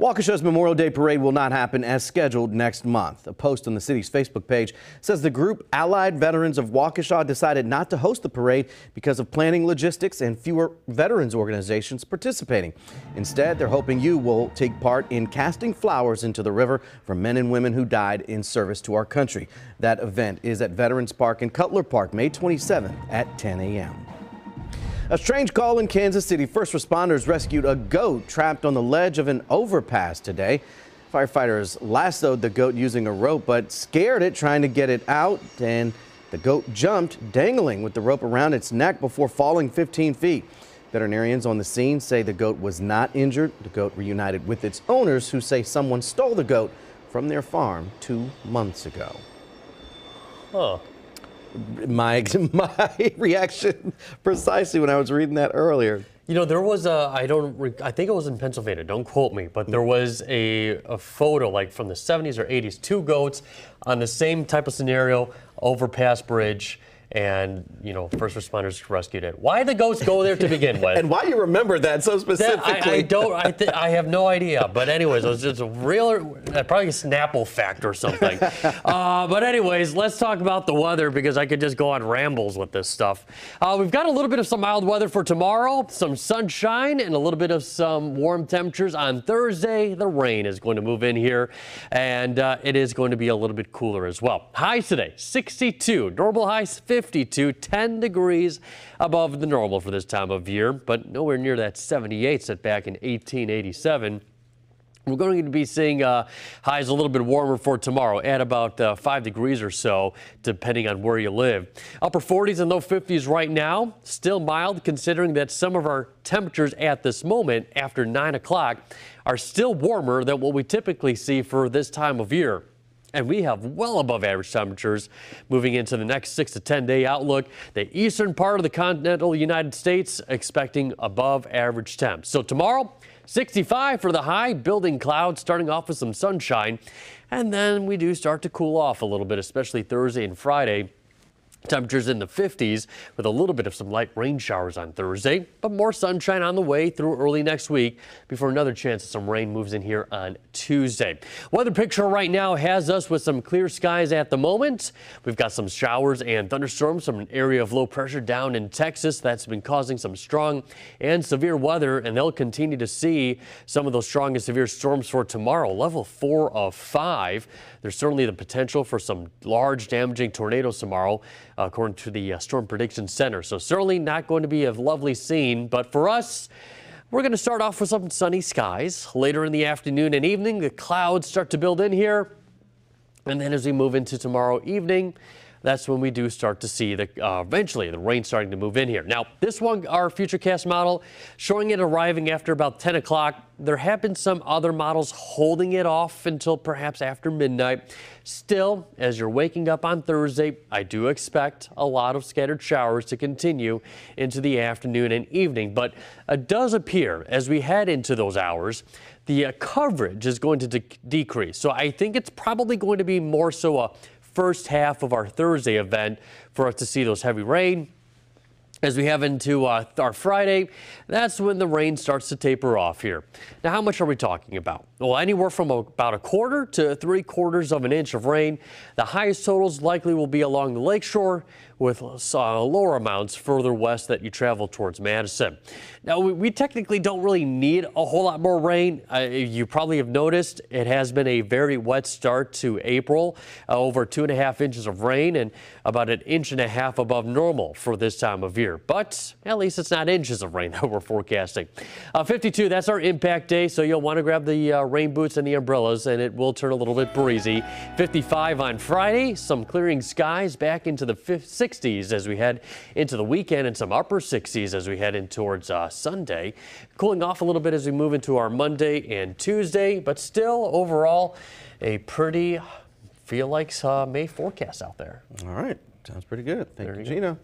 Waukesha's Memorial Day Parade will not happen as scheduled next month. A post on the city's Facebook page says the group Allied Veterans of Waukesha decided not to host the parade because of planning logistics and fewer veterans organizations participating. Instead, they're hoping you will take part in casting flowers into the river for men and women who died in service to our country. That event is at Veterans Park in Cutler Park, May 27th at 10 a.m. A strange call in Kansas City. First responders rescued a goat trapped on the ledge of an overpass today. Firefighters lassoed the goat using a rope, but scared it trying to get it out, and the goat jumped, dangling with the rope around its neck before falling 15 feet. Veterinarians on the scene say the goat was not injured. The goat reunited with its owners, who say someone stole the goat from their farm 2 months ago. Huh. My reaction precisely when I was reading that earlier. You know, there was I think it was in Pennsylvania, don't quote me, but there was a photo like from the 70s or 80s, two goats on the same type of scenario, overpass bridge, and, you know, first responders rescued it. Why the goats go there to begin with? And why you remember that so specifically? I have no idea. But anyways, it was just a real, probably a Snapple fact or something. But anyways, let's talk about the weather, because I could just go on rambles with this stuff. We've got a little bit of some mild weather for tomorrow, some sunshine, and a little bit of some warm temperatures on Thursday. The rain is going to move in here, and it is going to be a little bit cooler as well. Highs today, 62. Normal highs, 52, 10 degrees above the normal for this time of year, but nowhere near that 78 set back in 1887. We're going to be seeing highs a little bit warmer for tomorrow at about 5 degrees or so, depending on where you live. Upper 40s and low 50s right now, still mild considering that some of our temperatures at this moment after 9 o'clock are still warmer than what we typically see for this time of year. And we have well above average temperatures moving into the next 6 to 10 day outlook. The eastern part of the continental United States expecting above average temps. So tomorrow, 65 for the high, building clouds, starting off with some sunshine. And then we do start to cool off a little bit, especially Thursday and Friday. Temperatures in the 50s with a little bit of some light rain showers on Thursday, but more sunshine on the way through early next week before another chance of some rain moves in here on Tuesday. Weather picture right now has us with some clear skies at the moment. We've got some showers and thunderstorms from an area of low pressure down in Texas that's been causing some strong and severe weather, and they'll continue to see some of those strong and severe storms for tomorrow. Level 4 of 5. There's certainly the potential for some large damaging tornadoes tomorrow, according to the Storm Prediction Center. So certainly not going to be a lovely scene, but for us, we're going to start off with some sunny skies. Later in the afternoon and evening, the clouds start to build in here. And then as we move into tomorrow evening, that's when we do start to see eventually the rain starting to move in here. Now, this one, our Futurecast model, showing it arriving after about 10 o'clock. There have been some other models holding it off until perhaps after midnight. Still, as you're waking up on Thursday, I do expect a lot of scattered showers to continue into the afternoon and evening. But it does appear as we head into those hours, the coverage is going to decrease. So I think it's probably going to be more so a first half of our Thursday event for us to see those heavy rain. As we have into our Friday, that's when the rain starts to taper off here. Now, how much are we talking about? Well, anywhere from about 1/4 to 3/4 of an inch of rain. The highest totals likely will be along the lakeshore, with lower amounts further west that you travel towards Madison. Now, we technically don't really need a whole lot more rain. You probably have noticed it has been a very wet start to April, over 2.5 inches of rain and about 1.5 inches above normal for this time of year. But at least it's not inches of rain that we're forecasting. 52, that's our impact day, so you'll want to grab the rain boots and the umbrellas, and it will turn a little bit breezy. 55 on Friday, some clearing skies back into the 60s as we head into the weekend, and some upper 60s as we head in towards Sunday. Cooling off a little bit as we move into our Monday and Tuesday, but still overall a pretty feel like May forecast out there. All right, sounds pretty good. Thank you, Gina.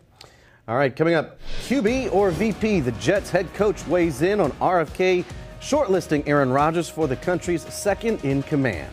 All right, coming up, QB or VP, the Jets head coach weighs in on RFK shortlisting Aaron Rodgers for the country's second in command.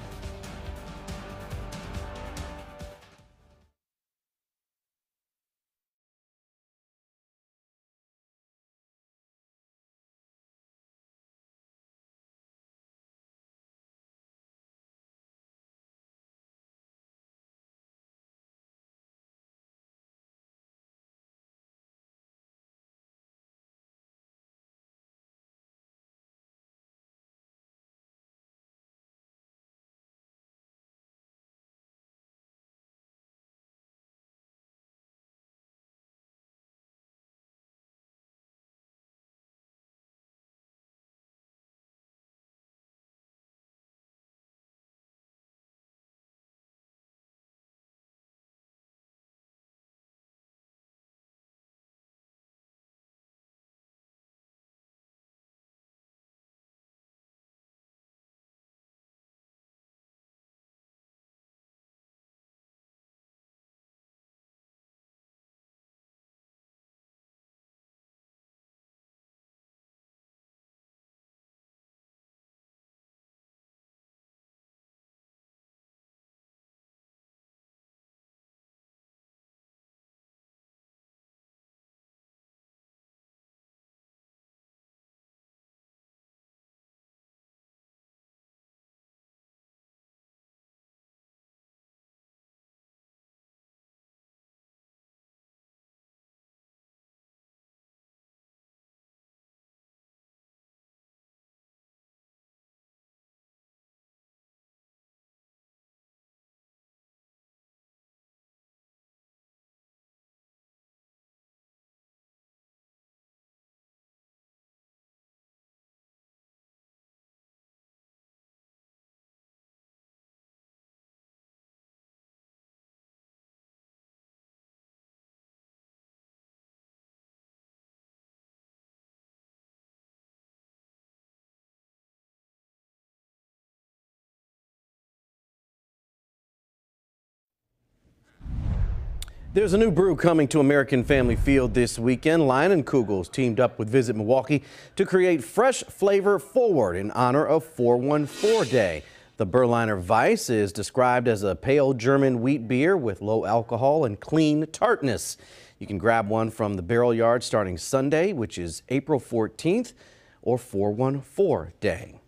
There's a new brew coming to American Family Field this weekend. Lion and Kugels teamed up with Visit Milwaukee to create fresh flavor forward in honor of 414 Day. The Berliner Weiss is described as a pale German wheat beer with low alcohol and clean tartness. You can grab one from the Barrel Yard starting Sunday, which is April 14th, or 414 Day.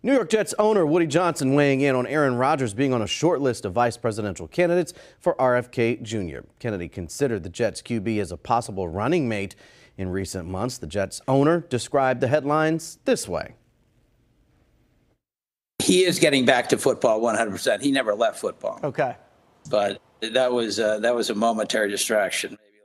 New York Jets owner Woody Johnson weighing in on Aaron Rodgers being on a short list of vice presidential candidates for RFK Jr. Kennedy considered the Jets QB as a possible running mate in recent months. The Jets owner described the headlines this way. He is getting back to football 100%. He never left football. Okay. But that was a momentary distraction. Maybe